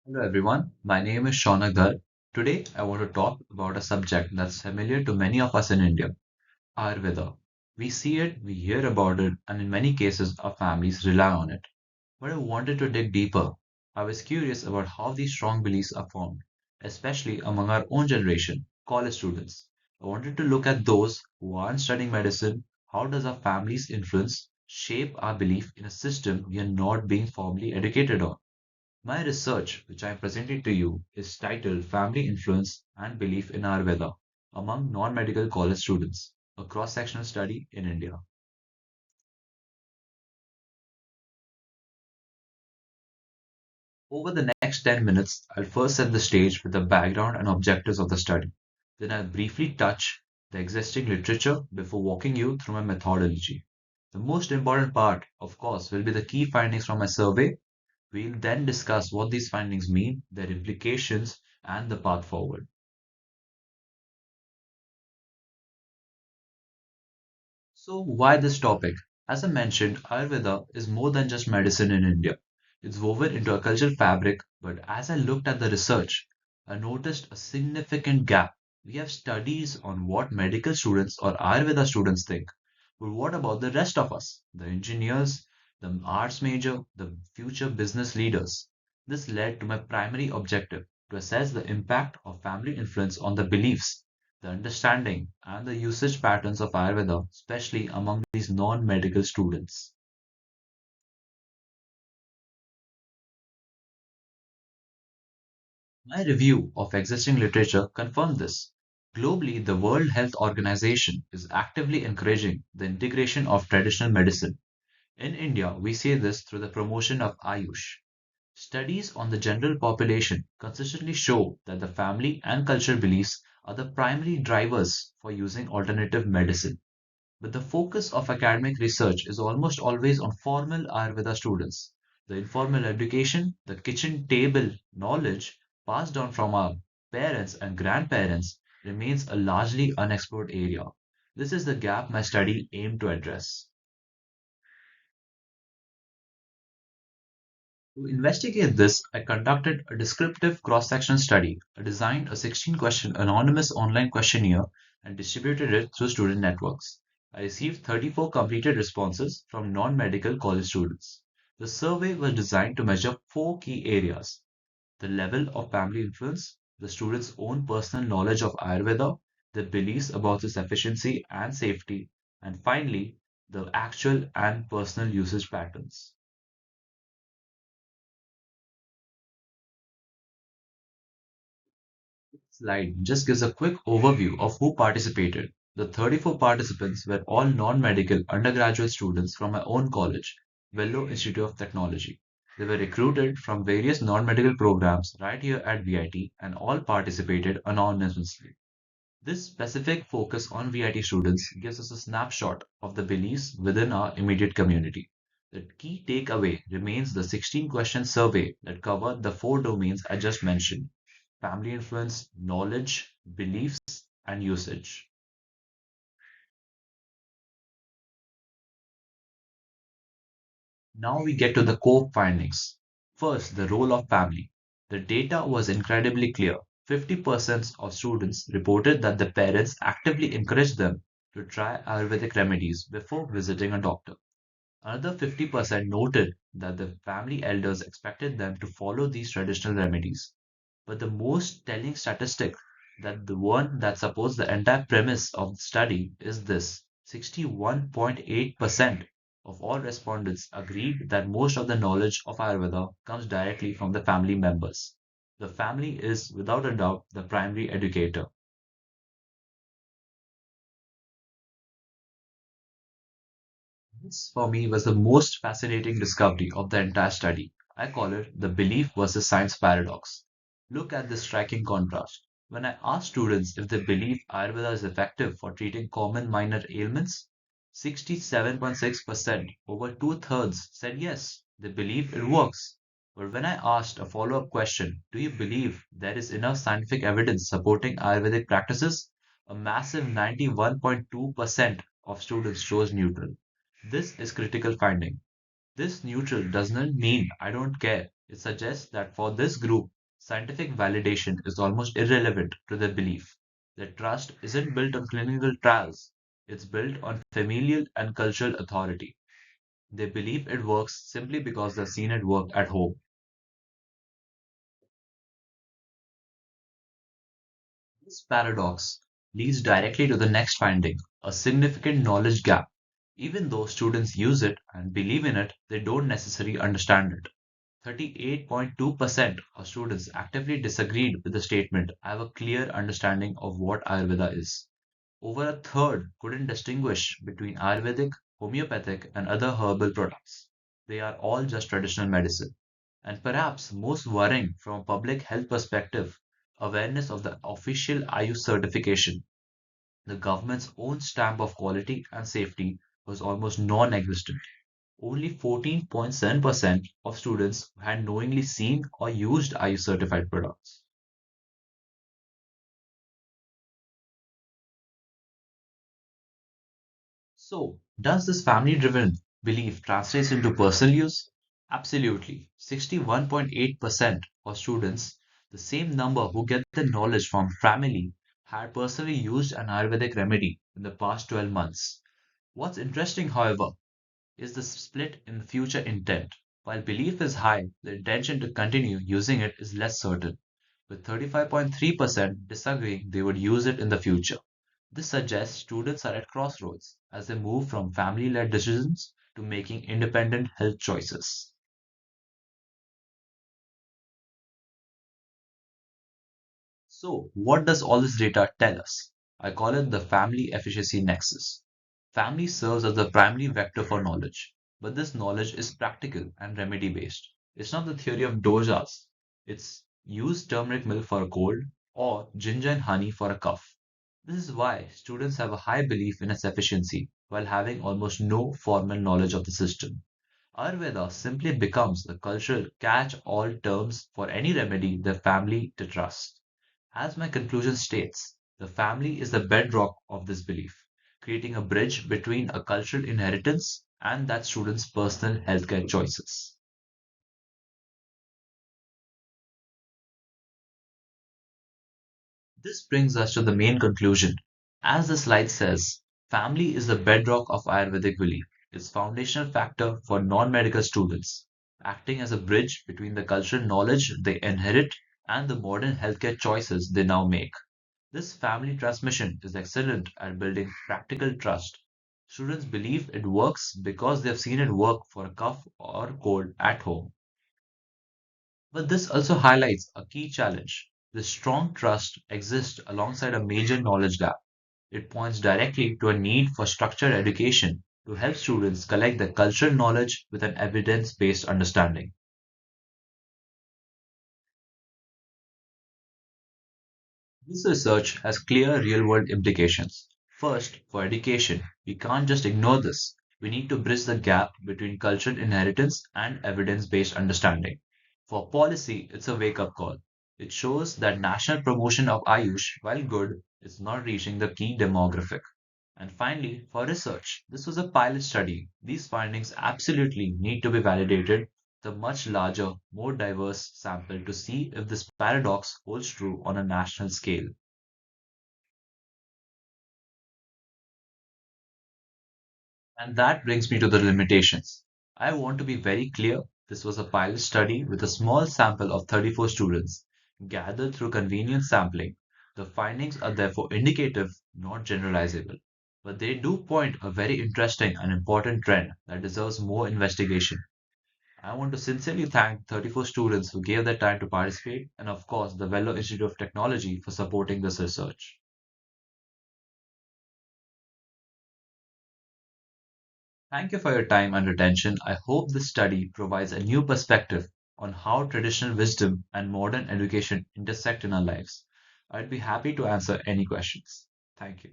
Hello everyone, my name is Shaunak Dhar. Today I want to talk about a subject that's familiar to many of us in India, Ayurveda. We see it, we hear about it, and in many cases our families rely on it. But I wanted to dig deeper. I was curious about how these strong beliefs are formed, especially among our own generation, college students. I wanted to look at those who aren't studying medicine. How does our family's influence shape our belief in a system we are not being formally educated on? My research, which I am presenting to you, is titled Family Influence and Belief in Ayurveda among non-medical college students, a cross-sectional study in India. Over the next 10 minutes, I'll first set the stage with the background and objectives of the study. Then I'll briefly touch the existing literature before walking you through my methodology. The most important part, of course, will be the key findings from my survey. We'll then discuss what these findings mean, their implications, and the path forward. So, why this topic? As I mentioned, Ayurveda is more than just medicine in India. It's woven into a cultural fabric, but as I looked at the research, I noticed a significant gap. We have studies on what medical students or Ayurveda students think. But what about the rest of us? The engineers, the arts major, the future business leaders. This led to my primary objective to assess the impact of family influence on the beliefs, the understanding, and the usage patterns of Ayurveda, especially among these non-medical students. My review of existing literature confirmed this. Globally, the World Health Organization is actively encouraging the integration of traditional medicine. In India, we see this through the promotion of Ayush. Studies on the general population consistently show that the family and cultural beliefs are the primary drivers for using alternative medicine. But the focus of academic research is almost always on formal Ayurveda students. The informal education, the kitchen table knowledge passed down from our parents and grandparents remains a largely unexplored area. This is the gap my study aimed to address. To investigate this, I conducted a descriptive cross-section study. I designed a 16-question anonymous online questionnaire and distributed it through student networks. I received 34 completed responses from non-medical college students. The survey was designed to measure four key areas: the level of family influence, the students' own personal knowledge of Ayurveda, their beliefs about its efficiency and safety, and finally, the actual and personal usage patterns. Slide just gives a quick overview of who participated. The 34 participants were all non-medical undergraduate students from my own college, Vellore Institute of Technology. They were recruited from various non-medical programs right here at VIT and all participated anonymously. This specific focus on VIT students gives us a snapshot of the beliefs within our immediate community. The key takeaway remains the 16-question survey that covered the four domains I just mentioned: family influence, knowledge, beliefs, and usage. Now we get to the core findings. First, the role of family. The data was incredibly clear. 50% of students reported that the parents actively encouraged them to try Ayurvedic remedies before visiting a doctor. Another 50% noted that the family elders expected them to follow these traditional remedies. But the most telling statistic, that the one that supports the entire premise of the study, is this: 61.8% of all respondents agreed that most of the knowledge of Ayurveda comes directly from the family members. The family is, without a doubt, the primary educator. This, for me, was the most fascinating discovery of the entire study. I call it the belief versus science paradox. Look at this striking contrast. When I asked students if they believe Ayurveda is effective for treating common minor ailments, 67.6%, over two-thirds, said yes, they believe it works. But when I asked a follow-up question, do you believe there is enough scientific evidence supporting Ayurvedic practices? A massive 91.2% of students chose neutral. This is critical finding. This neutral does not mean I don't care. It suggests that for this group, scientific validation is almost irrelevant to their belief. Their trust isn't built on clinical trials, it's built on familial and cultural authority. They believe it works simply because they've seen it work at home. This paradox leads directly to the next finding, a significant knowledge gap. Even though students use it and believe in it, they don't necessarily understand it. 38.2% of students actively disagreed with the statement, I have a clear understanding of what Ayurveda is. Over a third couldn't distinguish between Ayurvedic, homeopathic, and other herbal products. They are all just traditional medicine. And perhaps most worrying from a public health perspective, awareness of the official Ayush certification, the government's own stamp of quality and safety, was almost non existent. Only 14.7% of students had knowingly seen or used Ayush certified products. So, does this family driven belief translate into personal use? Absolutely. 61.8% of students, the same number who get the knowledge from family, had personally used an Ayurvedic remedy in the past 12 months. What's interesting, however, is the split in future intent. While belief is high, the intention to continue using it is less certain, with 35.3% disagreeing they would use it in the future. This suggests students are at crossroads as they move from family led decisions to making independent health choices. So, what does all this data tell us? I call it the family efficiency nexus. Family serves as the primary vector for knowledge, but this knowledge is practical and remedy based. It's not the theory of dosas. It's use turmeric milk for a cold or ginger and honey for a cough. This is why students have a high belief in its efficiency while having almost no formal knowledge of the system. Ayurveda simply becomes the cultural catch-all terms for any remedy the family to trust. As my conclusion states, the family is the bedrock of this belief, creating a bridge between a cultural inheritance and that student's personal healthcare choices. This brings us to the main conclusion. As the slide says, family is the bedrock of Ayurvedic belief. It's foundational factor for non-medical students, acting as a bridge between the cultural knowledge they inherit and the modern healthcare choices they now make. This family transmission is excellent at building practical trust. Students believe it works because they have seen it work for a cough or cold at home. But this also highlights a key challenge. The strong trust exists alongside a major knowledge gap. It points directly to a need for structured education to help students collect the cultural knowledge with an evidence based understanding. This research has clear real world implications. First, for education, we can't just ignore this. We need to bridge the gap between cultural inheritance and evidence based understanding. For policy, it's a wake up call. It shows that national promotion of Ayush, while good, is not reaching the key demographic. And finally, for research, this was a pilot study. These findings absolutely need to be validated with a much larger, more diverse sample to see if this paradox holds true on a national scale. And that brings me to the limitations. I want to be very clear. This was a pilot study with a small sample of 34 students, gathered through convenient sampling. The findings are therefore indicative, not generalizable. But they do point a very interesting and important trend that deserves more investigation. I want to sincerely thank 34 students who gave their time to participate, and of course, the Velo Institute of Technology for supporting this research. Thank you for your time and attention. I hope this study provides a new perspective on how traditional wisdom and modern education intersect in our lives. I'd be happy to answer any questions. Thank you.